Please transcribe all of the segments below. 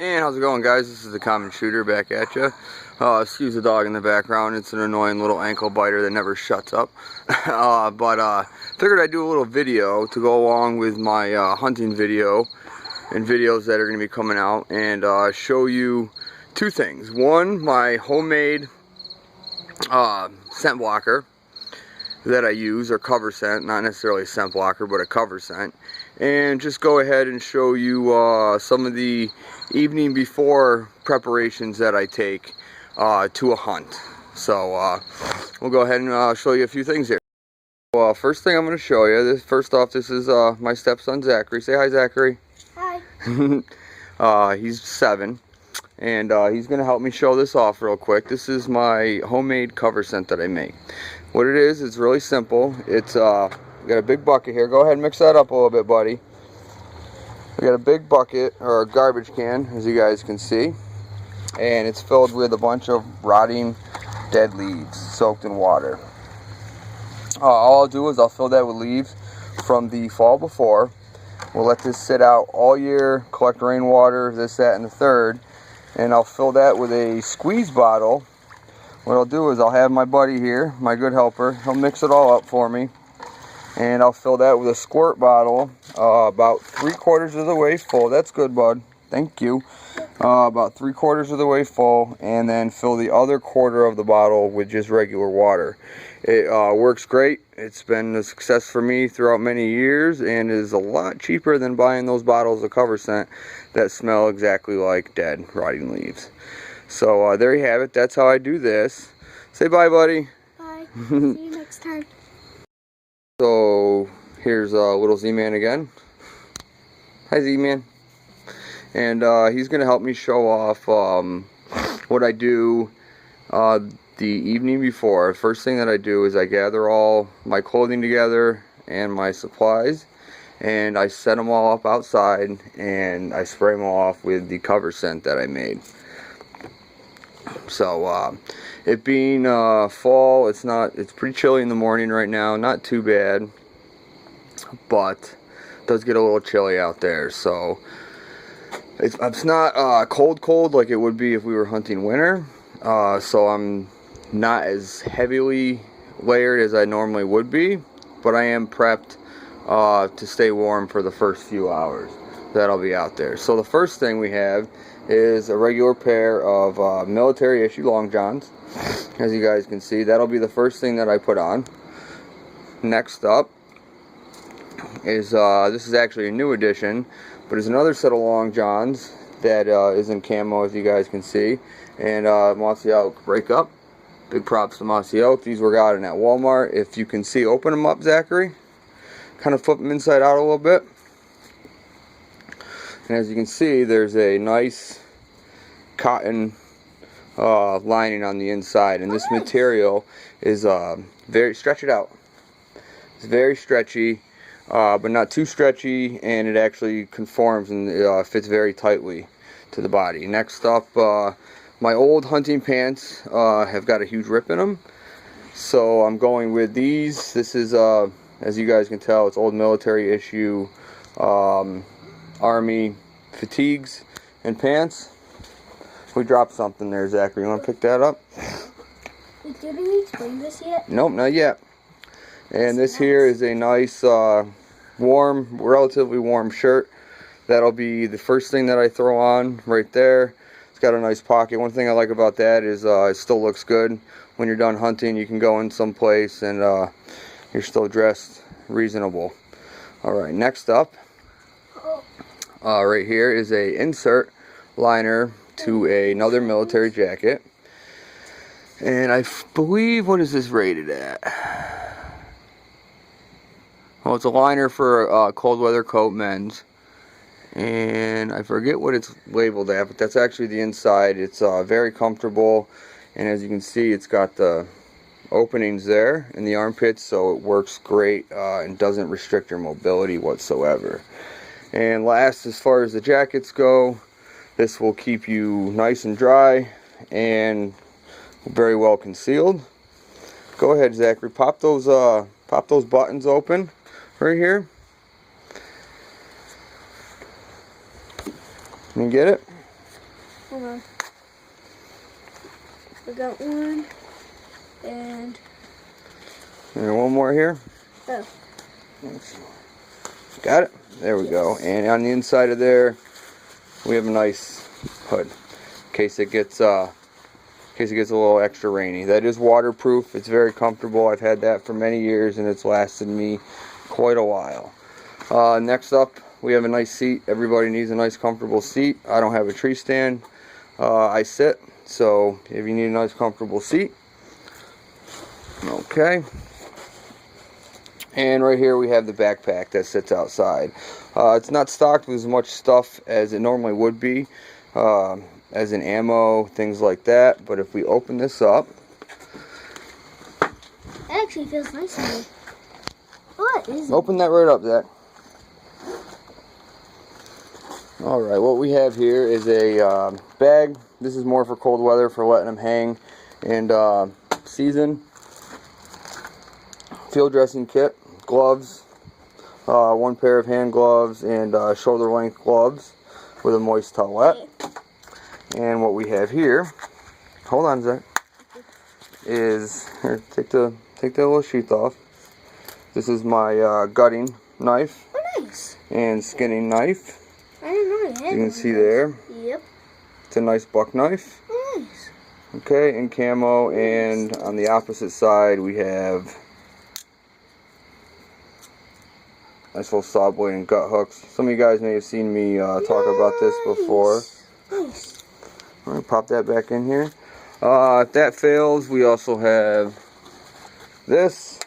And how's it going, guys? This is the Common Shooter back at you. Excuse the dog in the background. It's an annoying little ankle biter that never shuts up. Figured I'd do a little video to go along with my hunting video and videos that are going to be coming out, and show you two things. One, my homemade scent blocker that I use, or cover scent, not necessarily a scent blocker, but a cover scent, and just go ahead and show you some of the evening before preparations that I take to a hunt. So we'll go ahead and show you a few things here. Well, first thing I'm going to show you, first off, this is my stepson Zachary. Say hi, Zachary. Hi. He's 7. And he's going to help me show this off real quick. This is my homemade cover scent that I make. What it is, it's really simple. It's got a big bucket here. Go ahead and mix that up a little bit, buddy. We got a big bucket, or a garbage can, as you guys can see. And it's filled with a bunch of rotting dead leaves soaked in water. All I'll do is I'll fill that with leaves from the fall before. We'll let this sit out all year, collect rainwater, this, that, and the third. And I'll fill that with a squeeze bottle. What I'll do is I'll have my buddy here, my good helper, he'll mix it all up for me. And I'll fill that with a squirt bottle, about 3/4 of the way full. That's good, bud. Thank you. About 3/4 of the way full, and then fill the other quarter of the bottle with just regular water. It works great. It's been a success for me throughout many years, and is a lot cheaper than buying those bottles of cover scent that smell exactly like dead, rotting leaves. So there you have it. That's how I do this. Say bye, buddy. Bye. See you next time. So here's little Z-Man again. Hi, Z-Man. And he's going to help me show off what I do the evening before. First thing that I do is I gather all my clothing together and my supplies, and I set them all up outside, and I spray them all off with the cover scent that I made. So it being fall, it's pretty chilly in the morning right now. Not too bad, but it does get a little chilly out there. So it's not cold like it would be if we were hunting winter. So I'm not as heavily layered as I normally would be, but I am prepped to stay warm for the first few hours that I'll be out there. So the first thing we have is a regular pair of military issue long johns. As you guys can see, that'll be the first thing that I put on. Next up is this is actually a new addition, but it's another set of long johns that is in camo, as you guys can see, and mossy oak breakup. Big props to mossy oak. These were gotten at Walmart. If you can see, open them up, Zachary. Kind of flip them inside out a little bit. And as you can see, there's a nice cotton lining on the inside, and this material is very, stretch it out. It's very stretchy, but not too stretchy, and it actually conforms and fits very tightly to the body. Next up, my old hunting pants have got a huge rip in them, so I'm going with these. This is, as you guys can tell, it's old military issue Army fatigues and pants. We dropped something there, Zachary. You want to pick that up? Didn't we explain this yet? Nope, not yet. And this here is a nice, warm, relatively warm shirt. That'll be the first thing that I throw on right there. It's got a nice pocket. One thing I like about that is it still looks good. When you're done hunting, you can go in someplace and you're still dressed reasonable. Alright, next up, right here is a insert liner to another military jacket. And I believe, what is this rated at? Well, it's a liner for a cold weather coat, men's. And I forget what it's labeled at, but that's actually the inside. It's very comfortable, and as you can see, it's got the openings there in the armpits, so it works great and doesn't restrict your mobility whatsoever. And last, as far as the jackets go, this will keep you nice and dry and very well concealed. Go ahead, Zachary, pop those buttons open right here. You get it? Hold on. We got one. And one more here. oh. Got it? There we go. And on the inside of there, we have a nice hood in case it gets a little extra rainy. That is waterproof. It's very comfortable. I've had that for many years, and it's lasted me quite a while. Next up, we have a nice seat. Everybody needs a nice, comfortable seat. I don't have a tree stand. I sit. So if you need a nice, comfortable seat, okay. And right here we have the backpack that sits outside. It's not stocked with as much stuff as it normally would be, as in ammo, things like that. But if we open this up, It actually feels nice in here. What is it? open that right up, Zach. Alright, what we have here is a bag. This is more for cold weather, for letting them hang and season. Field dressing kit, gloves, one pair of hand gloves, and shoulder length gloves with a moist towelette. And what we have here, hold on, Zach, is here. Take the little sheath off. This is my gutting knife. Oh, nice. And skinning knife. I didn't know you had You can see there. Yep. It's a nice buck knife. Oh, nice. Okay, in camo, and on the opposite side we have nice little saw blade and gut hooks. Some of you guys may have seen me talk about this before. Nice. I'm going to pop that back in here. If that fails, we also have this.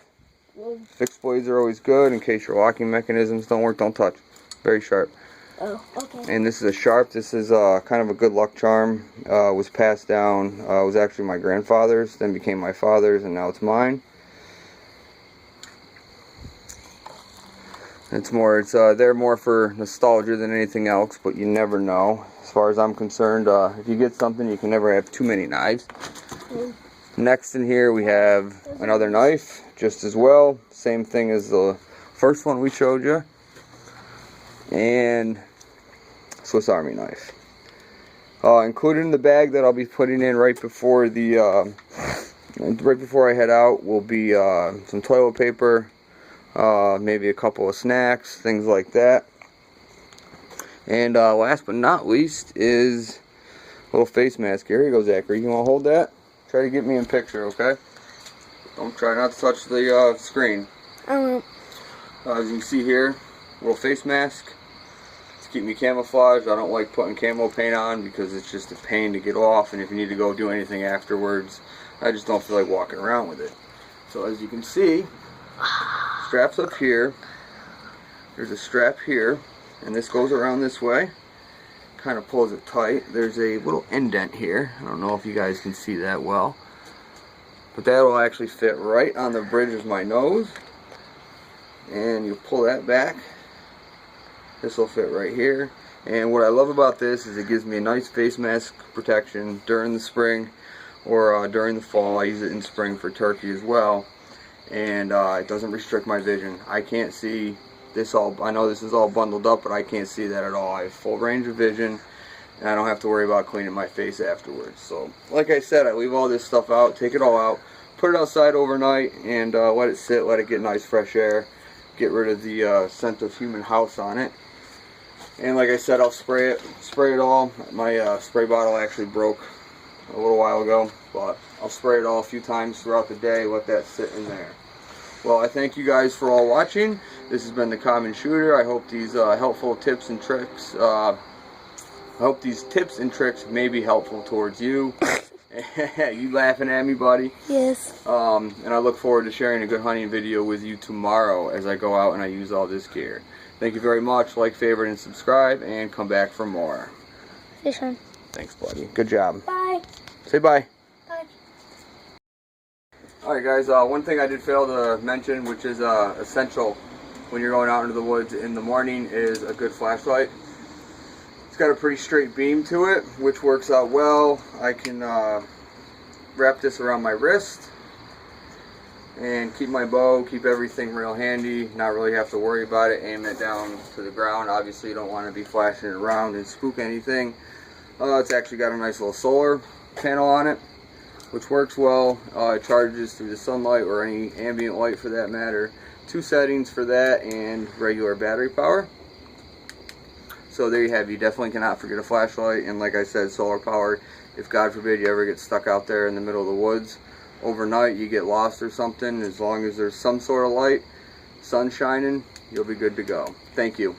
Fixed blades are always good in case your locking mechanisms don't work. Don't touch. Very sharp. Oh, okay. And this is a sharp. This is kind of a good luck charm. Was passed down. Was actually my grandfather's, then became my father's, and now it's mine. They're more for nostalgia than anything else, but you never know. As far as I'm concerned, if you get something, you can never have too many knives. Next in here we have another knife, just as well. Same thing as the first one we showed you. And Swiss Army knife. Included in the bag that I'll be putting in right before I head out will be some toilet paper, maybe a couple of snacks, things like that. And last but not least is a little face mask. Here you go, Zachary. You want to hold that? Try to get me in picture, okay? Don't try not to touch the screen. I won't. As you can see here, little face mask to keep me camouflaged. I don't like putting camo paint on because it's just a pain to get off, and if you need to go do anything afterwards, I just don't feel like walking around with it. So as you can see, straps up here, there's a strap here, and this goes around this way, kind of pulls it tight. There's a little indent here. I don't know if you guys can see that well, but that will actually fit right on the bridge of my nose, and you pull that back. This will fit right here. And what I love about this is it gives me a nice face mask protection during the spring or during the fall. I use it in spring for turkey as well, and it doesn't restrict my vision. I can't see this all. I know this is all bundled up, but I can't see that at all. I have full range of vision, and I don't have to worry about cleaning my face afterwards. So like I said, I leave all this stuff out, take it all out, put it outside overnight, and let it sit, let it get nice fresh air, get rid of the scent of human house on it. And like I said, I'll spray it all. My spray bottle actually broke a little while ago, but I'll spray it all a few times throughout the day, let that sit in there. Well, I thank you guys for all watching. This has been The Common Shooter. I hope these helpful tips and tricks, may be helpful towards you. You laughing at me, buddy? Yes. And I look forward to sharing a good hunting video with you tomorrow as I go out and I use all this gear. Thank you very much. Like, favorite, and subscribe, and come back for more. Fish on. Thanks, buddy. Good job. Bye. Say bye. Bye. Alright guys, one thing I did fail to mention, which is essential when you're going out into the woods in the morning, is a good flashlight. It's got a pretty straight beam to it, which works out well. I can wrap this around my wrist and keep my bow, keep everything real handy, not really have to worry about it, aim it down to the ground. Obviously you don't want to be flashing it around and spook anything. It's actually got a nice little solar panel on it, which works well. It charges through the sunlight or any ambient light for that matter. 2 settings for that and regular battery power. So there you have it. You definitely cannot forget a flashlight, and like I said, solar power. If God forbid you ever get stuck out there in the middle of the woods overnight, you get lost or something, as long as there's some sort of light, sun shining, you'll be good to go. Thank you.